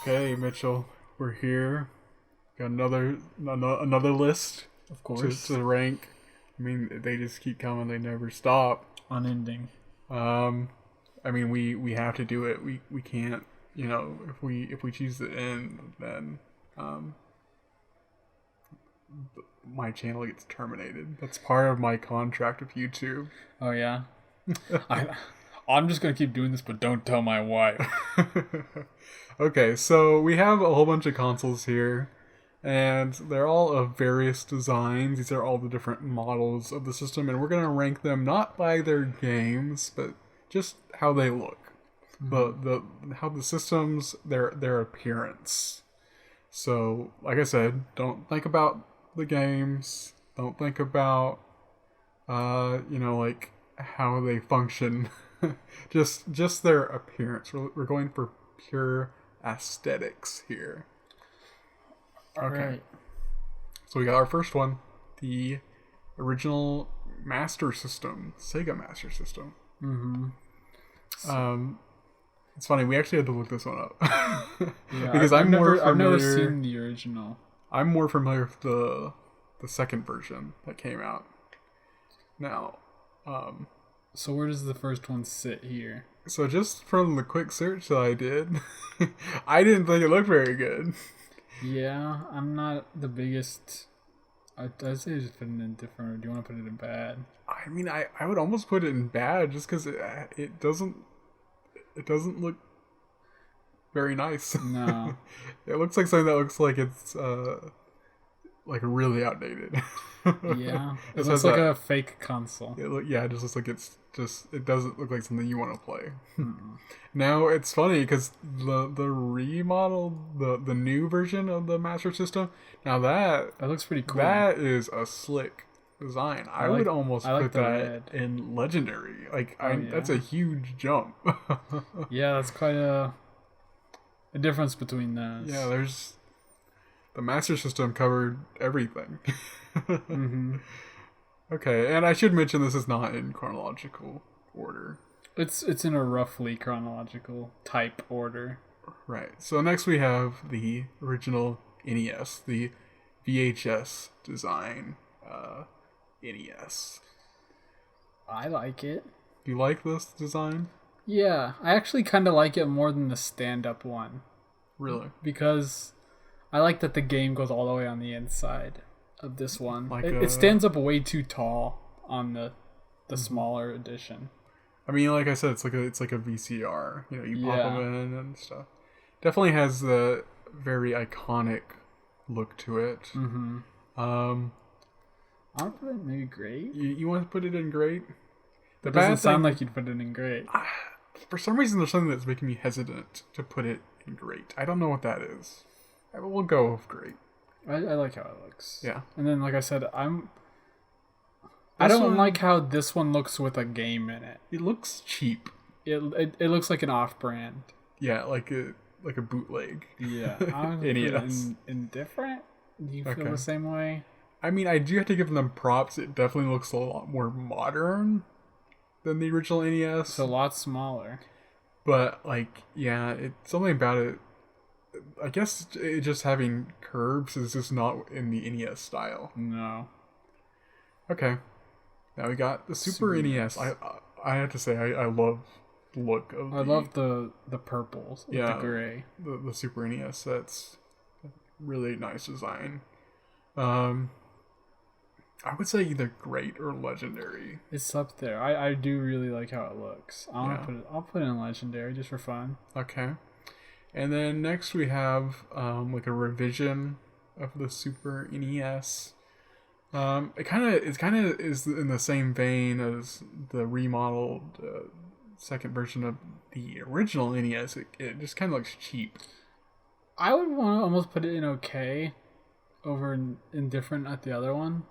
Okay, Mitchell, we're here. Got another list Of course. to rank. I mean, they just keep coming; they never stop. Unending. Um, I mean, we have to do it. We can't. You know, if we choose to end, then my channel gets terminated. That's part of my contract with YouTube. Oh yeah. I'm just gonna keep doing this, but don't tell my wife. Okay, so we have a whole bunch of consoles here, and they're all of various designs. These are all the different models of the system, and we're gonna rank them not by their games, but just how they look. The how the systems their appearance. So, like I said, don't think about the games. Don't think about like how they function. just their appearance. We're going for pure aesthetics here. Okay. Right. So we got our first one, the original Master System, Sega Master System. It's funny, we actually had to look this one up. Yeah, because I've more never familiar. seen the original. I'm more familiar with the second version that came out. Now, So where does the first one sit here? so just from the quick search that I did, I didn't think it looked very good. Yeah, I'm not the biggest. I'd say just put it in different. Or do you want to put it in bad? I mean, I would almost put it in bad just because it doesn't look very nice. No. It looks like something that looks like it's like really outdated. Yeah, it It looks says like that- a fake console. it just looks like it doesn't look like something you want to play. Now it's funny because the remodel, the new version of the Master System, now that That looks pretty cool. that is a slick design. I would almost I like put the that red. in legendary. Like yeah. that's a huge jump. Yeah, that's quite a difference between those. Yeah, there's the Master System covered everything. Okay, and I should mention this is not in chronological order. It's in a roughly chronological type order. Right. So next we have the original NES, the VHS design NES. I like it. Do you like this design? Yeah, I actually kind of like it more than the stand-up one Really? because I like that the game goes all the way on the inside of this one. Like It stands up way too tall on the smaller edition. I mean, like I said, it's like a VCR. You know, you pop Yeah. them in and stuff. Definitely has the very iconic look to it. Mm-hmm. I'll put it maybe great. You want to put it in great? The It doesn't bad sound thing, like you'd put it in great. for some reason, there's something that's making me hesitant to put it in great. I don't know what that is. We'll go with great. I like how it looks. Yeah. And then, like I said, I This don't one- like how this one looks with a game in it. It looks cheap. It looks like an off-brand. Yeah, like a bootleg. Yeah, I would put it NES. in indifferent. Do you feel Okay. the same way? I mean, I do have to give them props. It definitely looks a lot more modern than the original NES. It's a lot smaller. But like, yeah, it's something about it. I guess it just having curves is just not in the NES style. No. Okay, now we got the Super Super NES. I have to say I love the look of. I love the purples with Yeah. the gray. the Super NES. That's a really nice design. I would say either great or legendary. It's up there. I do really like how it looks. Yeah. I'll put it in legendary just for fun. Okay, and then next we have like a revision of the Super NES. It kind of is in the same vein as the remodeled second version of the original NES. It just kind of looks cheap. I would want to almost put it in okay over indifferent at the other one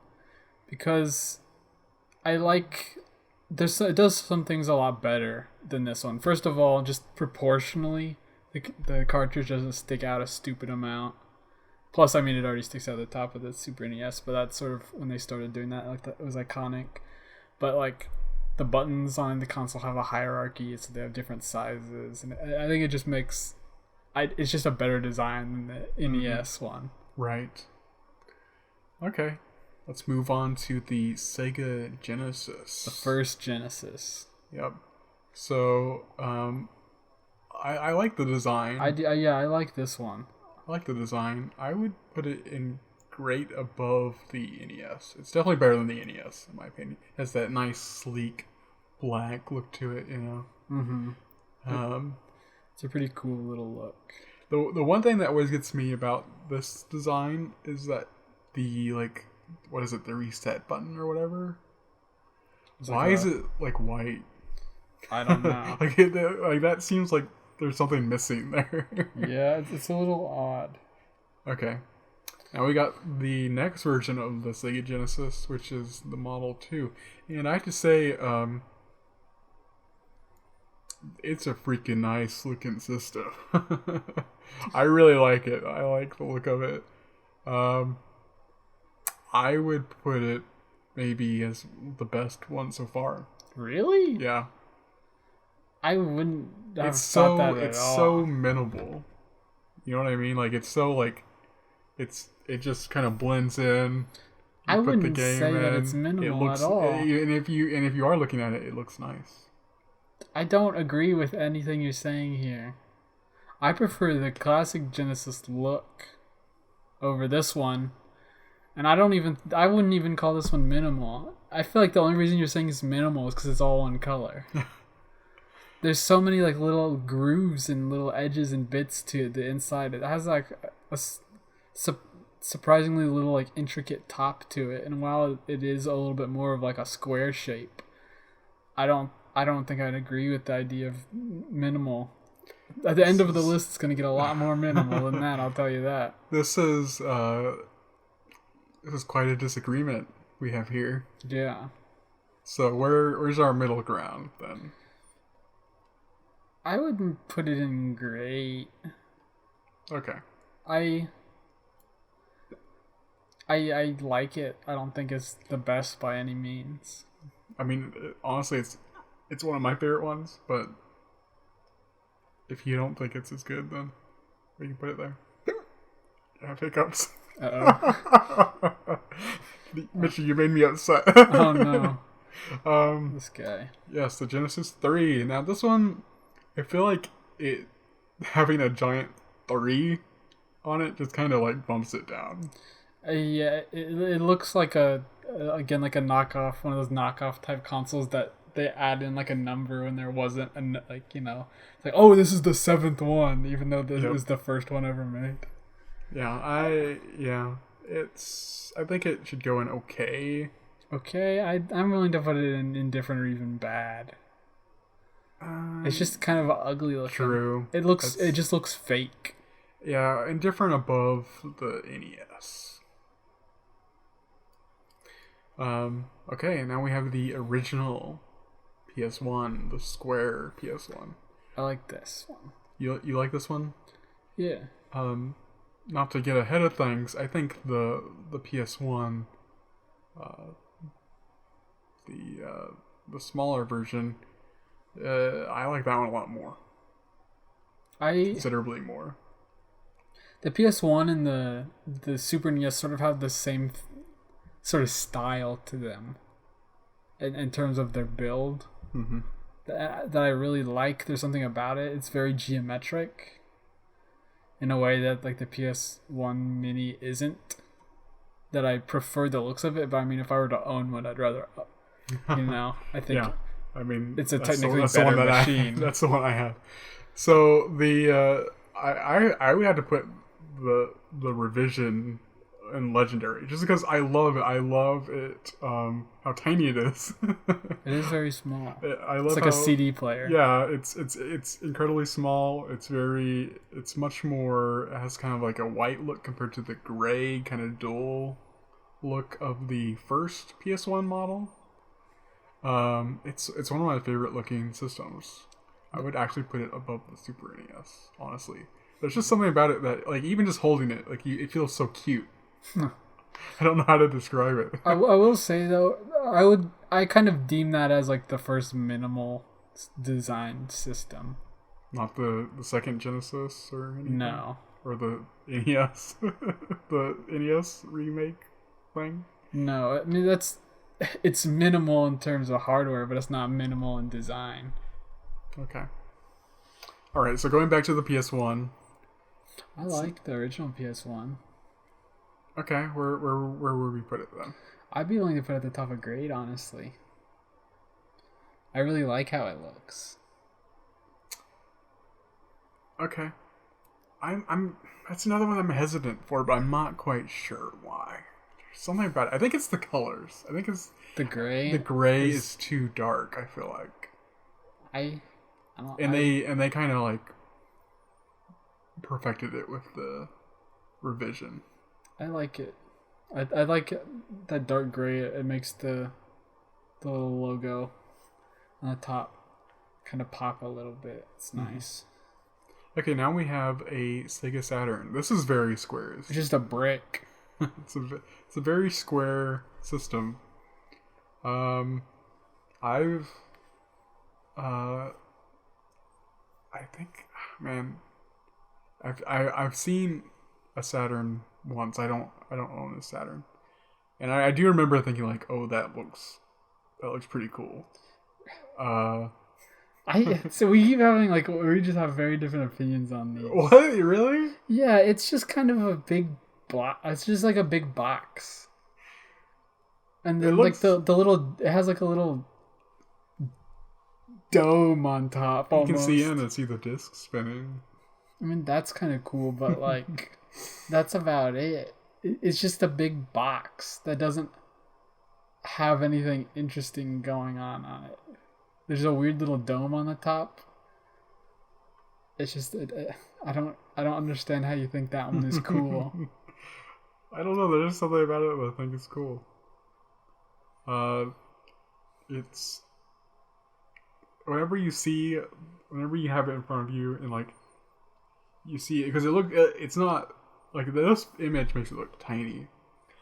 because I like it does some things a lot better than this one. First of all, just proportionally, the cartridge doesn't stick out a stupid amount. Plus, I mean, it already sticks out the top of the Super NES, but that's sort of when they started doing that. Like that, it was iconic. But like the buttons on the console have a hierarchy, so they have different sizes, and I think it just makes it's just a better design than the NES one. Right. Okay. Let's move on to the Sega Genesis. The first Genesis. Yep. So, I like the design. I like this one. I like the design. I would put it in great above the NES. It's definitely better than the NES, in my opinion. It has that nice, sleek, black look to it, you know? Mm-hmm. It's a pretty cool little look. The one thing that always gets me about this design is that the, like, what is it, the reset button or whatever? Why is it, like, white? I don't know. like that seems like there's something missing there. Yeah, it's a little odd. Okay. Now we got the next version of the Sega Genesis, which is the Model 2. And I have to say, it's a freaking nice looking system. I really like it. I like the look of it. I would put it maybe as the best one so far. Really? Yeah. I wouldn't have thought that at all. It's so minimal. You know what I mean? Like, it's so, like, it just kind of blends in. I wouldn't say that it's minimal at all. And if you are looking at it, it looks nice. I don't agree with anything you're saying here. I prefer the classic Genesis look over this one. And I wouldn't even call this one minimal. I feel like the only reason you're saying it's minimal is because it's all one color. There's so many like little grooves and little edges and bits to the inside. It has like a surprisingly little like intricate top to it. And while it is a little bit more of like a square shape, I don't think I'd agree with the idea of minimal. At the end of the list, it's going to get a lot more minimal than that. I'll tell you that. This is quite a disagreement we have here. Yeah. So where's our middle ground then? I wouldn't put it in great. Okay. I like it. I don't think it's the best by any means. I mean, honestly, it's one of my favorite ones, but if you don't think it's as good, then we can put it there. I have hiccups. Uh-oh. Mitchell, you made me upset. Oh no. This guy. Yes, the Genesis 3. Now this one, I feel like it having a giant 3 on it just kind of like bumps it down. Yeah, it looks like again like a knockoff, one of those knockoff type consoles that they add in like a number when there wasn't like, you know, it's like, oh, this is the 7th one, even though this is the first one ever made. Yeah, I think it should go in okay. Okay, I'm willing to put it in indifferent or even bad. It's just kind of ugly looking. True. It just looks fake. Yeah, indifferent above the NES. Okay, and now we have the original PS1, the square PS1. I like this one. You like this one? Yeah. Not to get ahead of things, I think the PS1, the smaller version, I like that one a lot more. Considerably more. The PS1 and the Super NES sort of have the same sort of style to them, in terms of their build. Mm-hmm. That I really like. There's something about it. It's very geometric in a way that like the PS1 Mini isn't. That I prefer the looks of it, but I mean, if I were to own one, I'd rather, I think. Yeah, I mean, it's a technically better machine. That's the one I have. So I would have to put the revision in Legendary just because I love it. I love it. How tiny it is. It is very small. It's like a CD player. Yeah, it's incredibly small. It's much more. It has kind of like a white look compared to the gray kind of dull look of the first PS1 model. It's one of my favorite looking systems. I would actually put it above the Super NES, honestly. There's just something about it that, like, even just holding it, like, it feels so cute. I don't know how to describe it. I will say, though, I kind of deem that as, like, the first minimal design system. Not the second Genesis or anything? No. Or the NES? The NES remake thing? No, I mean it's minimal in terms of hardware, but it's not minimal in design. Okay. Alright, so going back to the PS1. I like the original PS1. Okay, where would we put it then? I'd be willing to put it at the top of grade, honestly. I really like how it looks. Okay. I'm that's another one I'm hesitant for, but I'm not quite sure why. There's something about it. I think it's the colors. I think it's The gray. the gray is too dark, I feel like. I don't. And they kind of like perfected it with the revision. I like it. I like that dark gray. It makes the little logo on the top kind of pop a little bit. It's nice. Okay, now we have a Sega Saturn. This is very squares. It's just a brick. It's a very square system. I've I think, man, I've seen a Saturn once. I don't own a Saturn, and I do remember thinking like, oh, that looks pretty cool. So we keep having we just have very different opinions on these. What, really? Yeah, it's just kind of a big block. It's just like a big box, and then the little, it has like a little dome on top. You Almost. can see in and see the disc spinning. I mean, that's kind of cool, but like, that's about it. It's just a big box that doesn't have anything interesting going on it. There's a weird little dome on the top. It's just I don't understand how you think that one is cool. I don't know. There's something about it that I think is cool. It's whenever you have it in front of you and like you see it, because it's not like this image makes it look tiny.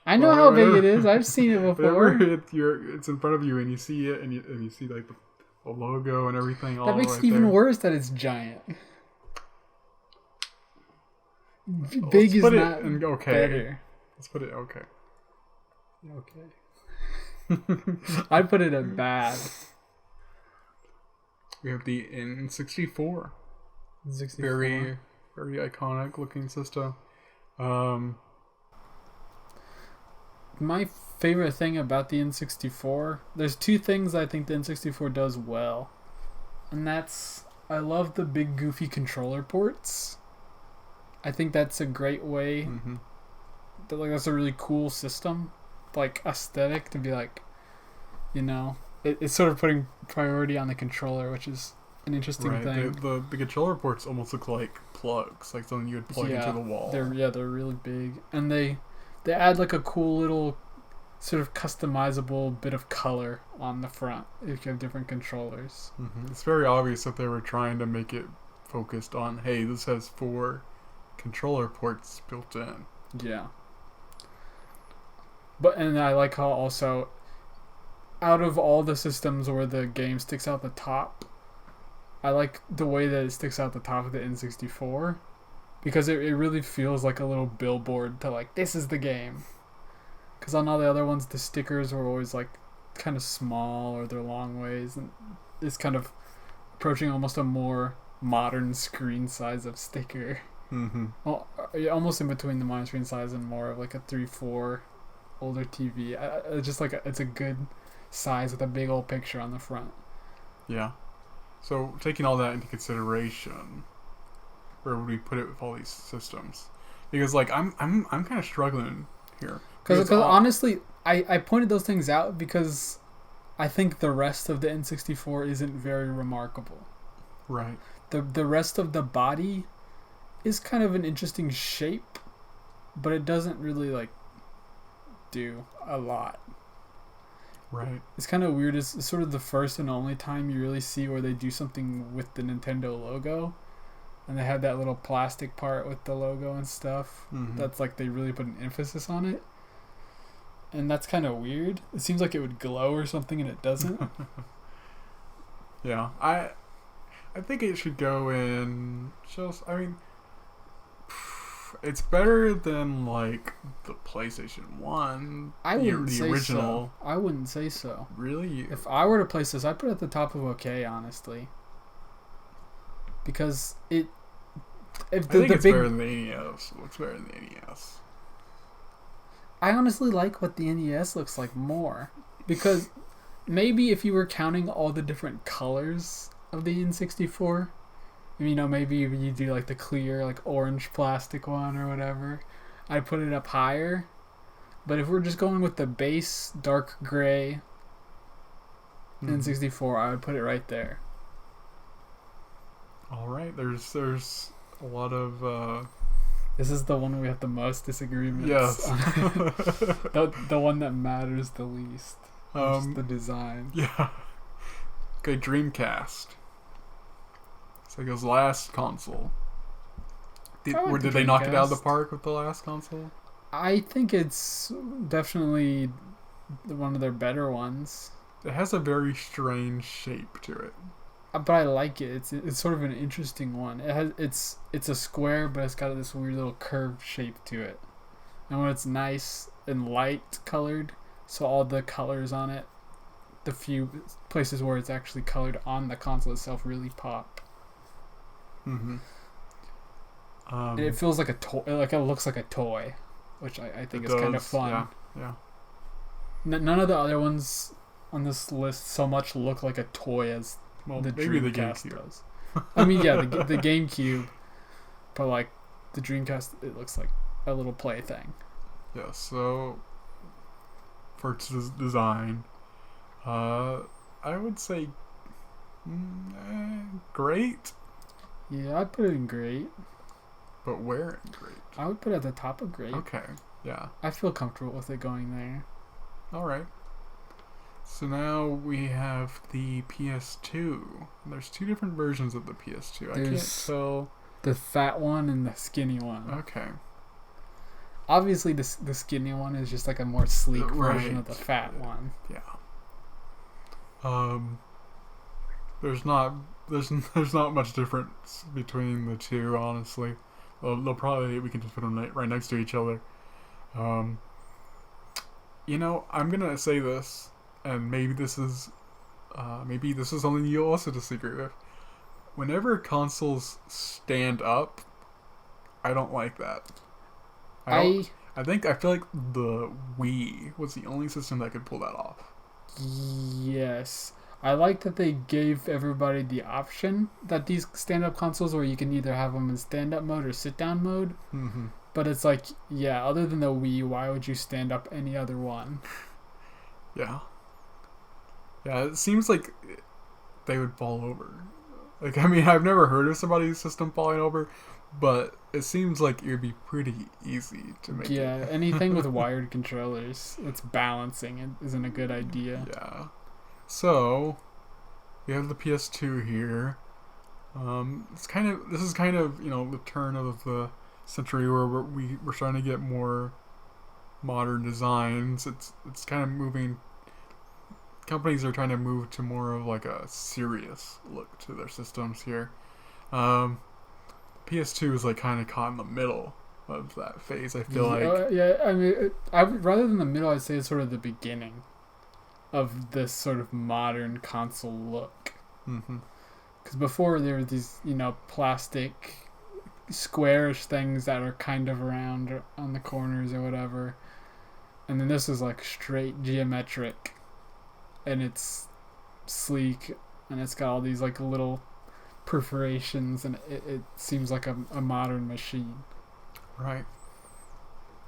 I know how big it is. I've seen it before. It's in front of you and you see it and you see like the logo and everything. That makes it even worse that it's giant. Big is not okay. better. Let's put it okay. Okay. I'd put it at bad. We have the N64. 64. Very, very iconic looking system. My favorite thing about the N64, there's two things I think the N64 does well. And that's, I love the big goofy controller ports. I think that's a great way. Mm-hmm. That's a really cool system. Like, aesthetic to be like, it's sort of putting priority on the controller, which is an interesting thing. The controller ports almost look like plugs, like something you would plug into the wall. They're really big. And they add like a cool little sort of customizable bit of color on the front if you have different controllers. Mm-hmm. It's very obvious that they were trying to make it focused on, hey, this has 4 controller ports built in. Yeah. And I like how also, out of all the systems where the game sticks out the top, I like the way that it sticks out the top of the N64, because it really feels like a little billboard to like, this is the game. Because on all the other ones, the stickers were always like kind of small or they're long ways, and it's kind of approaching almost a more modern screen size of sticker. Mm-hmm. Well, almost in between the modern screen size and more of like a 3/4 older TV. It's a good size with a big old picture on the front. Yeah. So taking all that into consideration, where would we put it with all these systems? Because like I'm kind of struggling here. Because honestly, I pointed those things out because I think the rest of the N64 isn't very remarkable. Right. The rest of the body is kind of an interesting shape, but it doesn't really like do a lot. Right. It's kind of weird. It's sort of the first and only time you really see where they do something with the Nintendo logo, and they have that little plastic part with the logo and stuff. Mm-hmm. That's like they really put an emphasis on it, and that's kind of weird. It seems like it would glow or something, and it doesn't. Yeah, I think it should go in. Just, I mean, it's better than like the PlayStation One. I wouldn't the say original. so. I wouldn't say so. Really? If I were to place this, I'd put it at the top of okay, honestly. Because it. If I think it's better than the NES. It looks better than the NES. I honestly like what the NES looks like more. Because maybe if you were counting all the different colors of the N64, you know, maybe you do like the clear, like orange plastic one or whatever, I'd put it up higher. But if we're just going with the base dark gray N64, I would put it right there. All right, there's a lot of. This is the one we have the most disagreements. Yes. the one that matters the least. Just the design. Yeah. Okay, Dreamcast. So it goes last console. Did they knock it out of the park with the last console? I think it's definitely one of their better ones. It has a very strange shape to it. But I like it. It's sort of an interesting one. It's a square, but it's got this weird little curved shape to it. And when it's nice and light colored, so all the colors on it, the few places where it's actually colored on the console itself really pop. Mm-hmm. And it feels like a toy. Like it looks like a toy, which I think is kind of fun. Yeah. None of the other ones on this list so much look like a toy as the Dreamcast does. I mean, yeah, the GameCube, but like the Dreamcast, it looks like a little plaything. Yeah. So for its design, I would say great. Yeah, I'd put it in great. But where in great? I would put it at the top of great. Okay. Yeah. I feel comfortable with it going there. All right. So now we have the PS2. There's two different versions of the PS2. I can't tell. The fat one and the skinny one. Okay. Obviously, the skinny one is just like a more sleek version of the fat one. Yeah. There's not much difference between the two, honestly. They'll probably, we can just put them right next to each other. You know, I'm gonna say this, and maybe this is something you'll also disagree with. Whenever consoles stand up, I don't like that. I feel like the Wii was the only system that could pull that off. Yes. I like that they gave everybody the option that these stand-up consoles where you can either have them in stand-up mode or sit-down mode. Mm-hmm. But it's like, yeah, other than the Wii, why would you stand up any other one? Yeah. Yeah, it seems like they would fall over. Like, I mean, I've never heard of somebody's system falling over, but it seems like it would be pretty easy to make it. Yeah, anything with wired controllers that's balancing it isn't a good idea. Yeah. So, we have the PS2 here. This is kind of, you know, the turn of the century where we're starting to get more modern designs. It's kind of moving. Companies are trying to move to more of like a serious look to their systems here. PS2 is like kind of caught in the middle of that phase. I feel like. Yeah, I mean, rather than the middle, I'd say it's sort of the beginning of this sort of modern console look. Mm-hmm. Because before there were these, you know, plastic squarish things that are kind of round on the corners or whatever, and then this is like straight geometric, and it's sleek, and it's got all these like little perforations, and it seems like a modern machine. Right.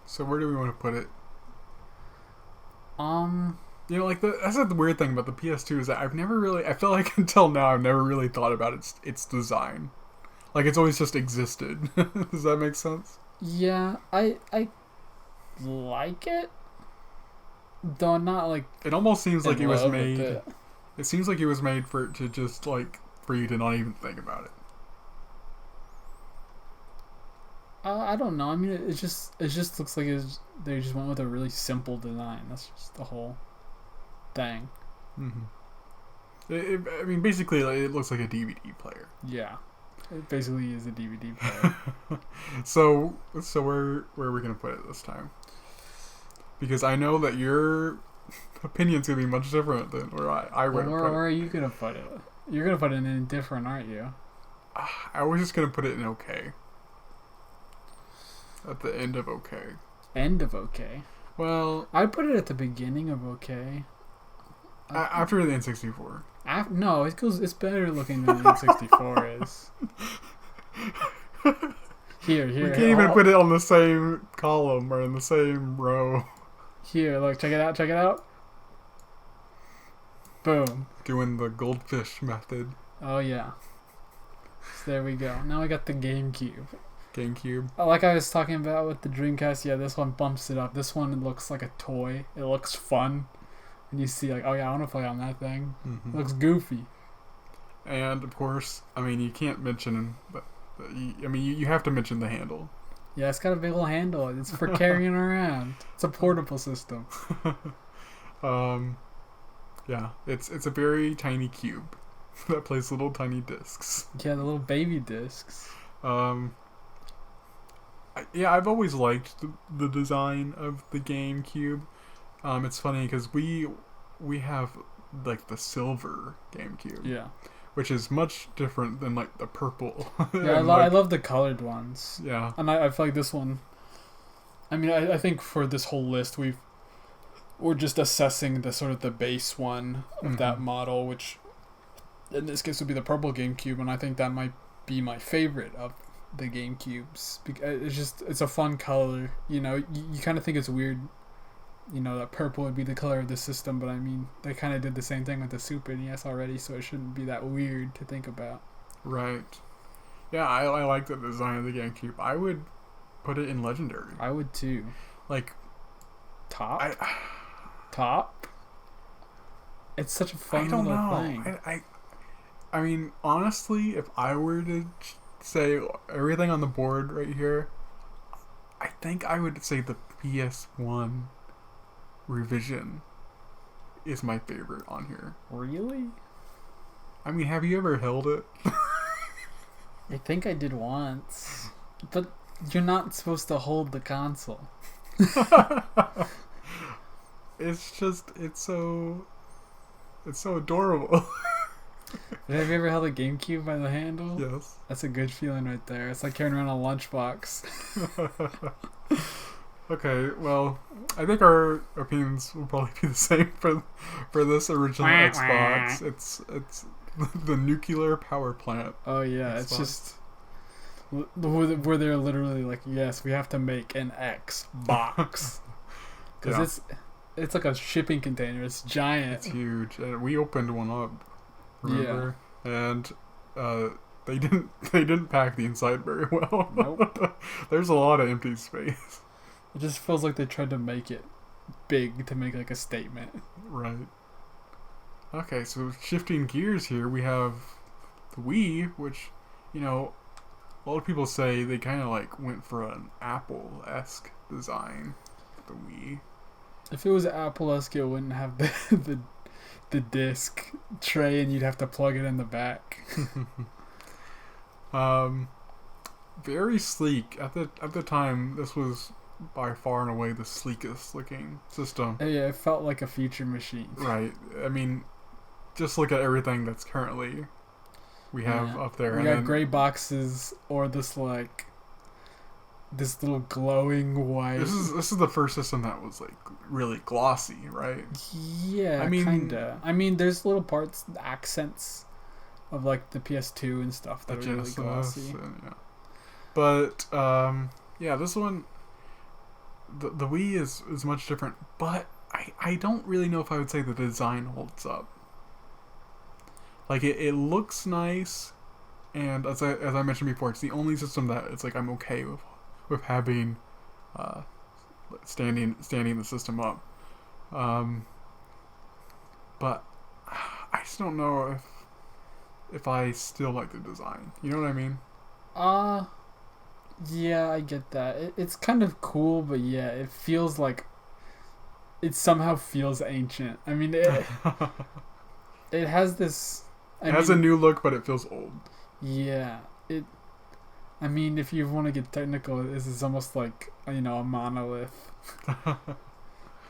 So where do we want to put it? You know, like that's the weird thing about the PS2 is that I feel like until now I've never really thought about its design. Like it's always just existed. Does that make sense? Yeah, I like it, though not like. It almost seems like it was made. It seems like it was made for it to just like for you to not even think about it. I don't know. I mean, it just looks like they just went with a really simple design. That's just the whole thing. Mm-hmm. I mean, basically, like, it looks like a DVD player. Yeah, it basically is a DVD player. So where are we gonna put it this time? Because I know that your opinion's gonna be much different than where I would Well, have put where it. are you gonna put it? You're gonna put it in indifferent, aren't you? I was just gonna put it in okay. At the end of okay. End of okay. Well, I put it at the beginning of okay. after the N64. No, it goes. It's better looking than the N64 is. Here. We can't even put it on the same column or in the same row. Here, look, check it out. Check it out. Boom. Doing the goldfish method. Oh yeah. So there we go. Now I got the GameCube. GameCube. Like I was talking about with the Dreamcast, yeah, this one bumps it up. This one looks like a toy. It looks fun. And you see, like, oh yeah, I want to play on that thing. Mm-hmm. It looks goofy. And of course, I mean, you can't mention. You have to mention the handle. Yeah, it's got a big old handle. It's for carrying around. It's a portable system. Yeah, it's a very tiny cube that plays little tiny discs. Yeah, the little baby discs. I've always liked the design of the GameCube. It's funny because we have like the silver GameCube, Yeah. which is much different than like the purple. Yeah, I love the colored ones. Yeah, And I feel like this one. I mean, I think for this whole list, we're just assessing the sort of the base one of that model, which in this case would be the purple GameCube, and I think that might be my favorite of the GameCubes. It's a fun color. You know, you kind of think it's weird, you know, that purple would be the color of the system, but I mean, they kind of did the same thing with the Super NES already, so it shouldn't be that weird to think about. right. Yeah, I like the design of the GameCube. I would put it in legendary. I would too. Like, Top? I Top? It's such a fun don't little know. thing. I mean, honestly, if I were to say everything on the board right here, I think I would say the PS1 revision is my favorite on here. Really? I mean, have you ever held it? I think I did once. But you're not supposed to hold the console. It's so adorable. But have you ever held a GameCube by the handle? Yes. That's a good feeling right there. It's like carrying around a lunchbox. Okay, well, I think our opinions will probably be the same for this original Xbox. It's the nuclear power plant. Oh yeah, it's just where they're literally like, yes, we have to make an Xbox because it's like a shipping container. It's giant. It's huge, and we opened one up. Remember? Yeah. And they didn't pack the inside very well. Nope. There's a lot of empty space. It just feels like they tried to make it big to make like a statement. Right. Okay, so shifting gears here, we have the Wii, which, you know, a lot of people say they kind of like went for an Apple-esque design for the Wii. If it was Apple-esque, it wouldn't have the disc tray, and you'd have to plug it in the back. Very sleek. At the time, this was by far and away the sleekest looking system. Yeah, it felt like a future machine. Right. I mean, just look at everything that's currently we have up there. We got gray boxes or this little glowing white. This is the first system that was like really glossy, right? Yeah, I mean, kinda. I mean, there's little parts, accents of like the PS2 and stuff that are really glossy. And, yeah. But yeah, this one, the Wii is much different. But I don't really know if I would say the design holds up. Like it looks nice, and as I mentioned before, it's the only system that it's like I'm okay with having standing the system up. But I just don't know if I still like the design. You know what I mean? Yeah, I get that. It's kind of cool, but yeah, it feels like it somehow feels ancient. I mean, it has this. It has a new look, but it feels old. Yeah, it. I mean, if you want to get technical, this is almost like a monolith,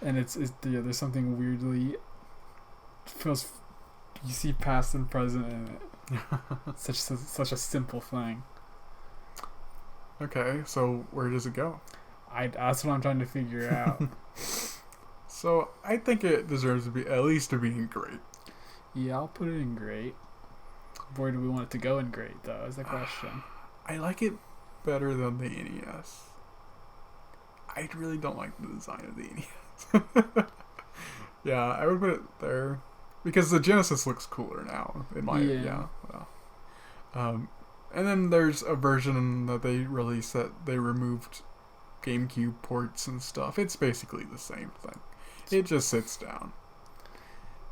and yeah, there's something weirdly feels. You see past and present in it. Such a simple thing. Okay, so where does it go? That's what I'm trying to figure out. So I think it deserves to be at least to be in great. Yeah, I'll put it in great. Where do we want it to go in great, though, is the question. I like it better than the NES. I really don't like the design of the NES. Yeah, I would put it there. Because the Genesis looks cooler now, in my and then there's a version that they released that they removed GameCube ports and stuff. It's basically the same thing. It just sits down.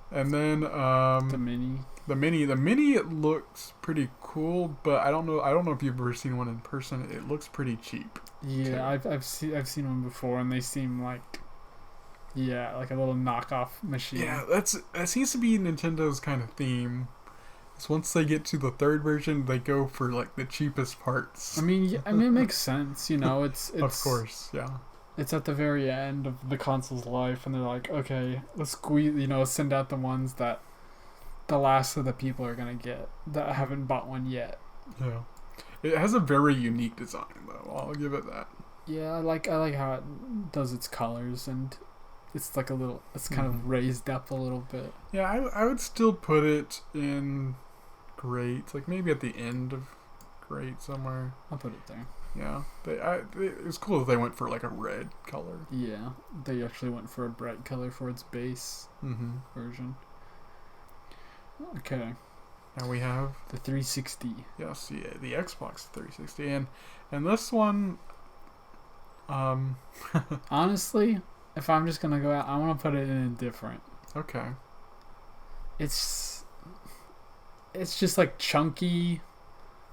And then the Mini. The Mini looks pretty cool, but I don't know if you've ever seen one in person. It looks pretty cheap. Yeah, too. I've seen one before, and they seem like like a little knockoff machine. Yeah, that seems to be Nintendo's kind of theme. Is once they get to the third version, they go for like the cheapest parts. I mean, it makes sense. It's of course, yeah. It's at the very end of the console's life, and they're like, okay, let's send out the ones that the last of the people are gonna get that haven't bought one yet. Yeah, it has a very unique design, though. I'll give it that. Yeah, I like how it does its colors, and it's like it's kind of raised up a little bit. Yeah, I would still put it in great, like maybe at the end of great somewhere. I'll put it there. Yeah, it was cool that they went for like a red color. Yeah, they actually went for a bright color for its base version. Okay. Now we have the 360. Yes, the Xbox 360, and this one. Honestly, if I'm just gonna go out, I want to put it in indifferent. Okay. It's just like chunky,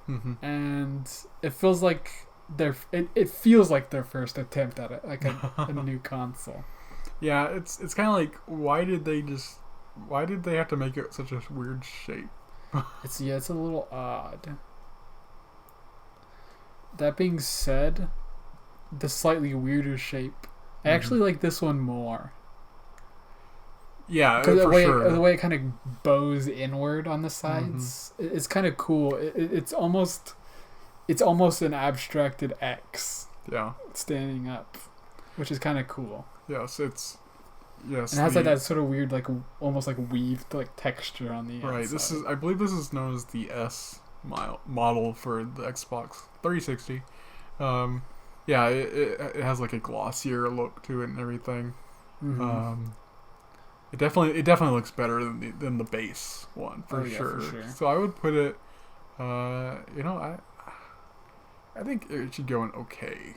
and it feels like it feels like their first attempt at it, like a new console. Yeah, it's kind of like why did they have to make it such a weird shape? It's a little odd. That being said, the slightly weirder shape, I actually like this one more. Yeah, because the way it kind of bows inward on the sides, it's kind of cool. It's almost an abstracted X. Yeah. Standing up, which is kind of cool. Yes, and it has like that sort of weird, like almost like weaved like texture on the inside. Right. I believe this is known as the S model for the Xbox 360. Yeah, it has like a glossier look to it and everything. It definitely looks better than the base one for sure. So I would put it. I think it should go in okay.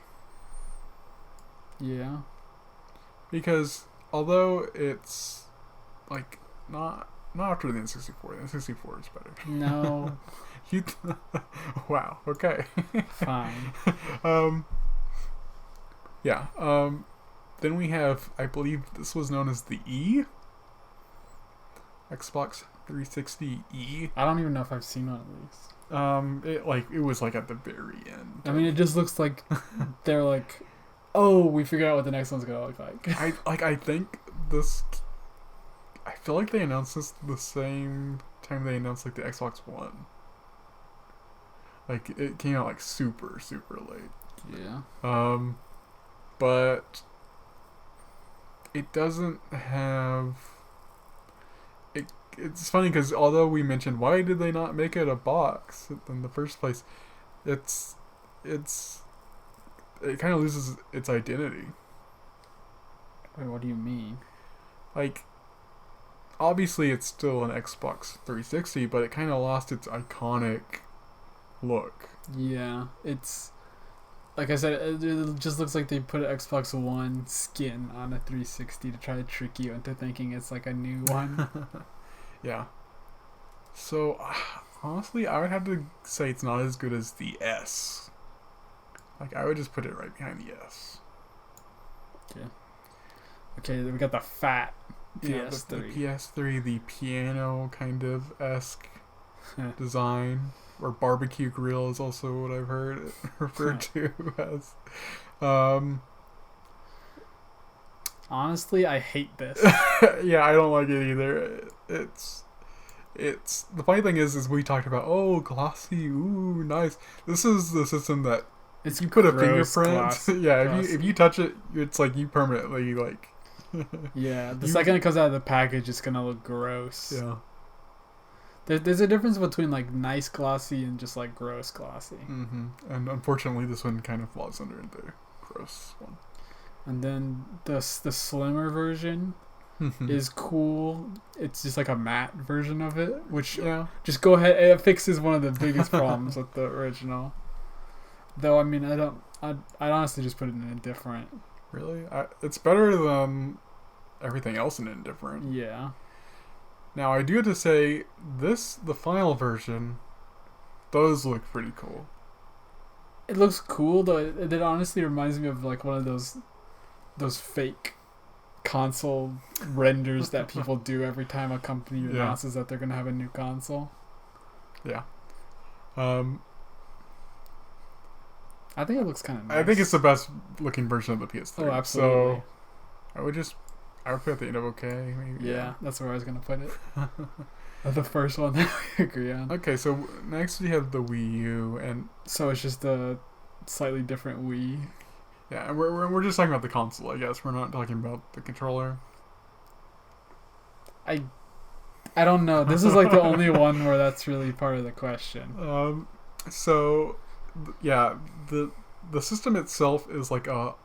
Yeah. Because although it's like not after the N64, the N64 is better. No. Wow. Okay. Fine. Yeah. Then we have, I believe this was known as the E. Xbox 360 E. I don't even know if I've seen one of these. It was like at the very end. I mean, it just looks like they're like, oh, we figured out what the next one's gonna look like. I think this. I feel like they announced this the same time they announced like the Xbox One. Like it came out like super late. Yeah. But it doesn't have. It's funny because although we mentioned why did they not make it a box in the first place, it kind of loses its identity. Wait, what do you mean? Like, obviously it's still an Xbox 360, but it kind of lost its iconic look. Yeah, it's like I said, it just looks like they put an Xbox One skin on a 360 to try to trick you into thinking it's like a new one. Yeah. So, honestly, I would have to say it's not as good as the S. Like, I would just put it right behind the S. Yeah. Okay, then we got the Fat. Yeah, the PS3. PS3, the piano kind of esque design, or barbecue grill is also what I've heard it referred to as. Um, Honestly, I hate this. yeah, I don't like it either. It's the funny thing is we talked about, oh, glossy, ooh, nice. This is the system that It's you put a gross fingerprint. Yeah, glossy. if you touch it, it's like you permanently like. Yeah, the You- second it comes out of the package, it's gonna look gross. Yeah. There's a difference between like nice glossy and just like gross glossy. And unfortunately, this one kind of falls under the gross one. And then the slimmer version Hmm. is cool. It's just like a matte version of it, which Yeah. just go ahead. It fixes one of the biggest problems with the original. Though I mean, I'd honestly just put it in a different. Really? It's better than everything else in Indifferent. Yeah. Now, I do have to say, the final version, does look pretty cool. It looks cool though. It honestly reminds me of like one of those fake console renders that people do every time a company Yeah. announces that they're gonna have a new console. Yeah. Um, I think it looks kind of nice. I think it's the best looking version of the PS3. Oh, absolutely. So, I would put it at the end of okay, maybe. Yeah, that's where I was gonna put it. The first one that we agree on. Okay, so next we have the Wii U, and So it's just a slightly different Wii. yeah, and we're just talking about the console, I guess. We're not talking about the controller. I don't know. This is like the only one where that's really part of the question. So, yeah, the system itself is like a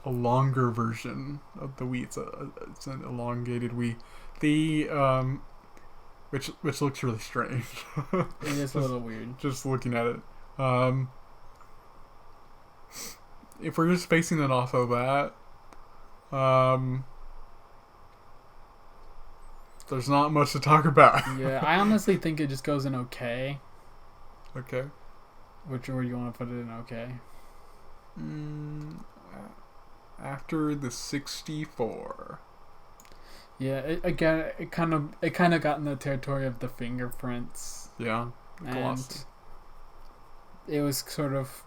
longer version of the Wii. It's an elongated Wii. The which looks really strange. It is a little weird. Just looking at it. If we're just basing it off of that, there's not much to talk about. Yeah, I honestly think it just goes in okay. Okay. Which where you want to put it in okay? After the 64. Yeah, it kind of got in the territory of the fingerprints, Yeah. and Glossy. it was sort of.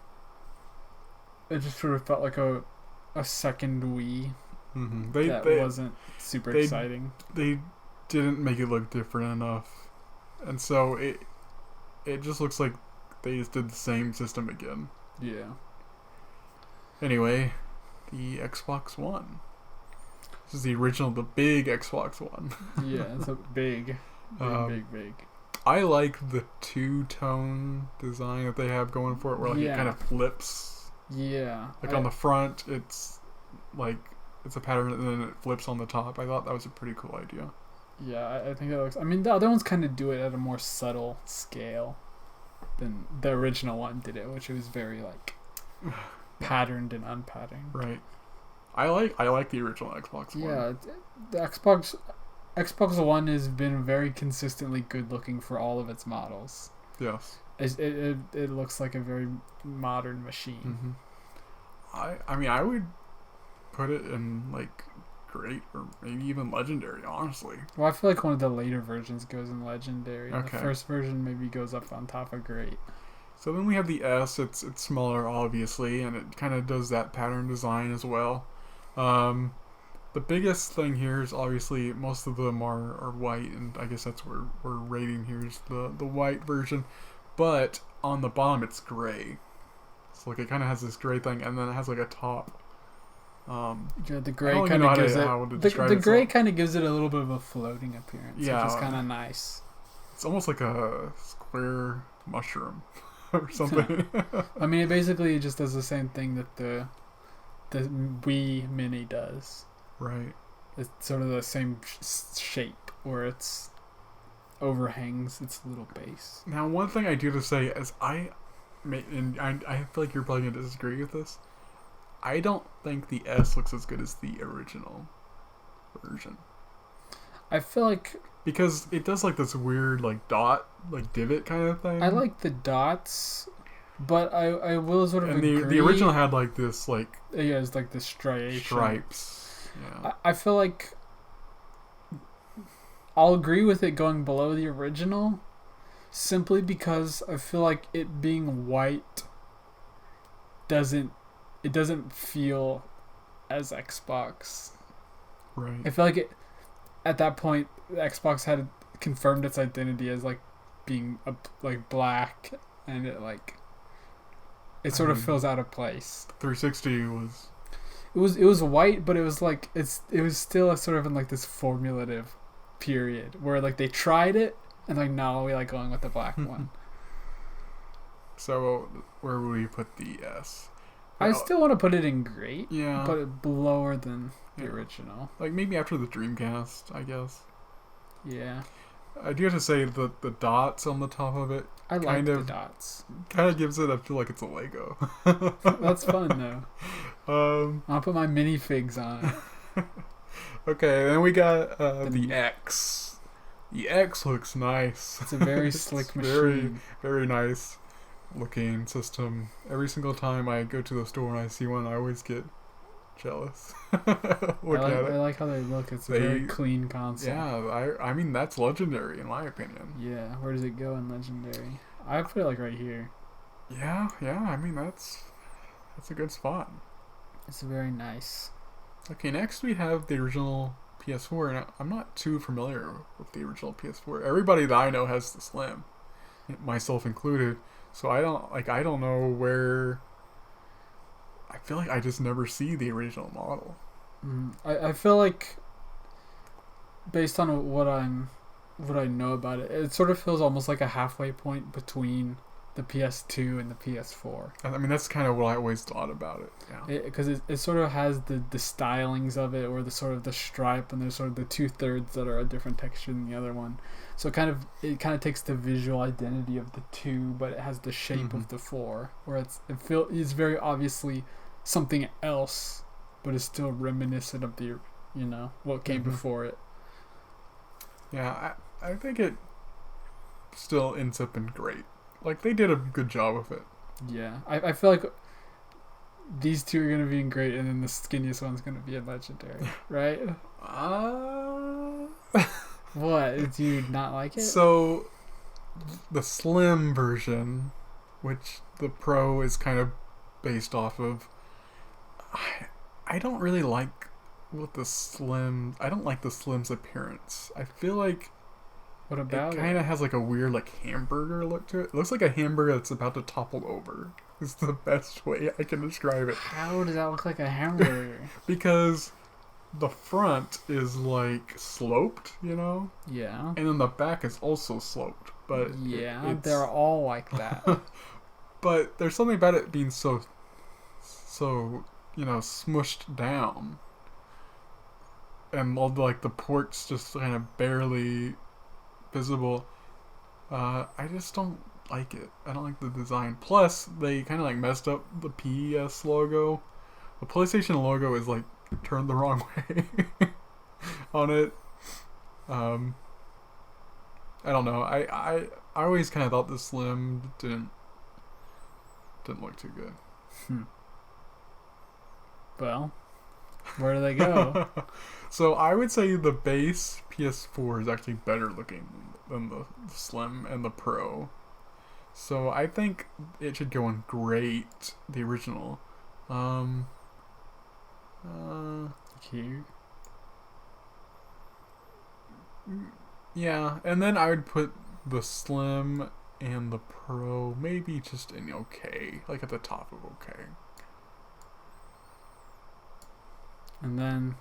It just sort of felt like a second Wii Mm-hmm. that They wasn't super they- exciting. they didn't make it look different enough, and so it just looks like they just did the same system again. Yeah. Anyway, the Xbox One. This is the original, the big Xbox One. Yeah, it's a big. Um, Big. I like the two-tone design that they have going for it, where like it Yeah. kind of flips. Yeah. Like on the front, it's like it's a pattern, and then it flips on the top. I thought that was a pretty cool idea. Yeah, I think that looks. I mean, the other ones kind of do it at a more subtle scale than the original one did it, which was very like patterned and unpatterned. Right. I like the original Xbox One. Yeah, the Xbox One has been very consistently good looking for all of its models. Yes. It looks like a very modern machine. Mm-hmm. I mean, I would put it in like great or maybe even legendary, honestly. Well, I feel like one of the later versions goes in legendary. Okay. The first version maybe goes up on top of great. So then we have the S. It's smaller, obviously, and it kind of does that pattern design as well. The biggest thing here is obviously most of them are white, and I guess that's where we're rating here is the white version. But on the bottom, it's gray. So like it kind of has this gray thing, and then it has like a top. Yeah, the I gray don't even kind know of how gives to- it. how to The describe gray itself. kind of gives it a little bit of a floating appearance, Yeah. which is kind of nice. It's almost like a square mushroom or something. I mean, it basically just does the same thing that the Wii Mini does. Right. It's sort of the same shape where it's overhangs its little base. Now, one thing I do to say is I feel like you're probably going to disagree with this. I don't think the S looks as good as the original version. I feel like Because it does like this weird like dot, like divot kind of thing. I like the dots, but I will sort of and agree. the original had like this like Yeah, it's like the striation. stripes. Yeah. I feel like I'll agree with it going below the original, simply because I feel like it being white doesn't feel as Xbox. Right. I feel like it at that point Xbox had confirmed its identity as like being like black, and it sort of feels out of place. 360 was. It was white, but it was like it was still sort of in like this formulative period where like they tried it and like no, we like going with the black one. So where would we put the S? I still want to put it in great, Yeah, but lower than the original. like maybe after the Dreamcast, I guess. Yeah, I do have to say that the dots on the top of it I like the dots. kind of gives it. I feel like it's a Lego. That's fun though. I'll put my minifigs on it. Okay, then we got the X. The X looks nice. It's a very slick machine. Very, very nice looking system. Every single time I go to the store and I see one, I always get jealous. I like how they look. It's a very clean console. Yeah, I mean that's legendary in my opinion. Yeah, where does it go in legendary? I put it like right here. Yeah. I mean that's a good spot. It's very nice. Okay, next we have the original PS4, and I'm not too familiar with the original PS4. Everybody that I know has the Slim, myself included. So I don't know where. I feel like I just never see the original model. I feel like, based on what I know about it, it sort of feels almost like a halfway point between the PS2 and the PS4. I mean, that's kind of what I always thought about it. Yeah. Because it sort of has the stylings of it, or the sort of the stripe, and there's sort of the 2/3 that are a different texture than the other one. So it kind of takes the visual identity of the 2, but it has the shape of the 4, where it's very obviously something else, but it's still reminiscent of the what came before it. Yeah, I think it still ends up in great. Like, they did a good job with it. Yeah. I feel like these two are going to be in great, and then the skinniest one's going to be in legendary, right? What? Do you not like it? So, the Slim version, which the Pro is kind of based off of, I don't really like what the Slim... I don't like the Slim's appearance. I feel like what about it kind of has like a weird like hamburger look to it. It looks like a hamburger that's about to topple over. It's the best way I can describe it. How does that look like a hamburger? Because the front is like sloped, Yeah. And then the back is also sloped. But yeah, they're all like that. But there's something about it being so smushed down. And all the ports just kind of barely visible. I just don't like it. I don't like the design. Plus, they kind of messed up the PS logo. The PlayStation logo is turned the wrong way on it. I don't know. I always kind of thought the Slim didn't look too good. Well, where do they go? So I would say the base PS4 is actually better looking than the Slim and the Pro. So I think it should go in great, the original. Cute. Yeah, and then I would put the Slim and the Pro maybe just in okay, at the top of okay. And then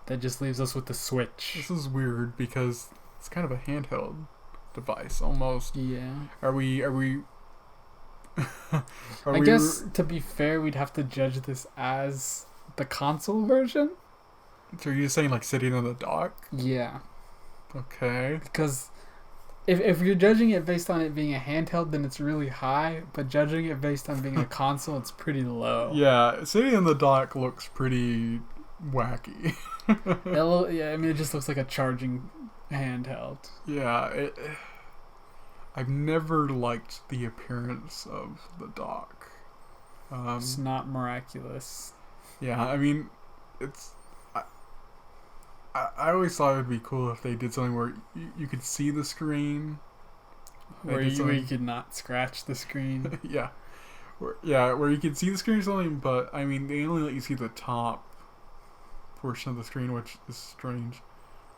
that just leaves us with the Switch. This is weird because it's kind of a handheld device almost. Yeah. Are we I guess to be fair, we'd have to judge this as the console version. So you're saying sitting on the dock? Yeah. Okay. Because if you're judging it based on it being a handheld, then it's really high. But judging it based on being a console, it's pretty low. Yeah, sitting on the dock looks pretty wacky. It just looks like a charging handheld. Yeah, I've never liked the appearance of the dock. It's not miraculous. Yeah, I mean, I always thought it'd be cool if they did something where you could see the screen. Where you could not scratch the screen. Yeah. Where you can see the screen or something, but I mean, they only let you see the top portion of the screen, which is strange.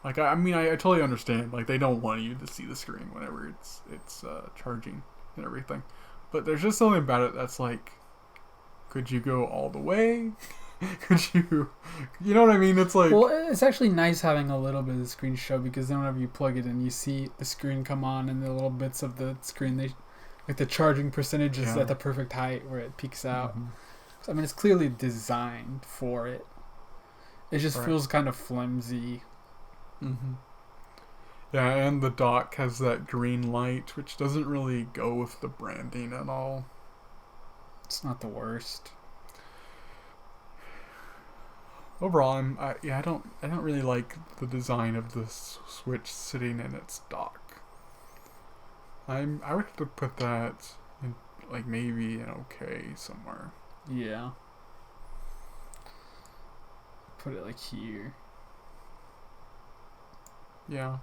Like, I mean, I totally understand. Like, they don't want you to see the screen whenever it's charging and everything. But there's just something about it that's like, could you go all the way? Could you know what I mean? It's like, well, it's actually nice having a little bit of the screen show, because then whenever you plug it in, you see the screen come on, and the little bits of the screen, like the charging percentage is at the perfect height where it peaks out. I mean, it's clearly designed for it. It just feels kind of flimsy. Yeah, and the dock has that green light, which doesn't really go with the branding at all. It's not the worst. Overall, I don't really like the design of the Switch sitting in its dock. I would have to put that in, like, maybe an okay somewhere. Yeah. Put it like here. Yeah.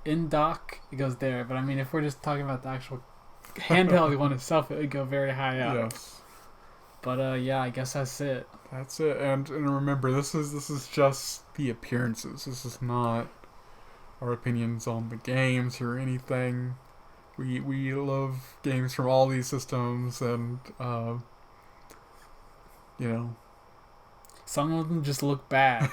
In dock, it goes there. But I mean, if we're just talking about the actual handheld one itself, it would go very high up. Yes. But yeah, I guess that's it. That's it. And remember, this is just the appearances. This is not our opinions on the games or anything. We love games from all these systems, and you know, some of them just look bad.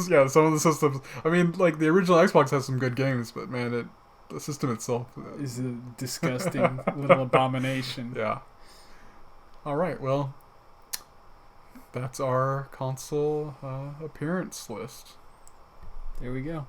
Yeah, some of the systems. I mean, like, the original Xbox has some good games, but man, the system itself is a disgusting little abomination. Yeah. All right. Well, that's our console appearance list. There we go.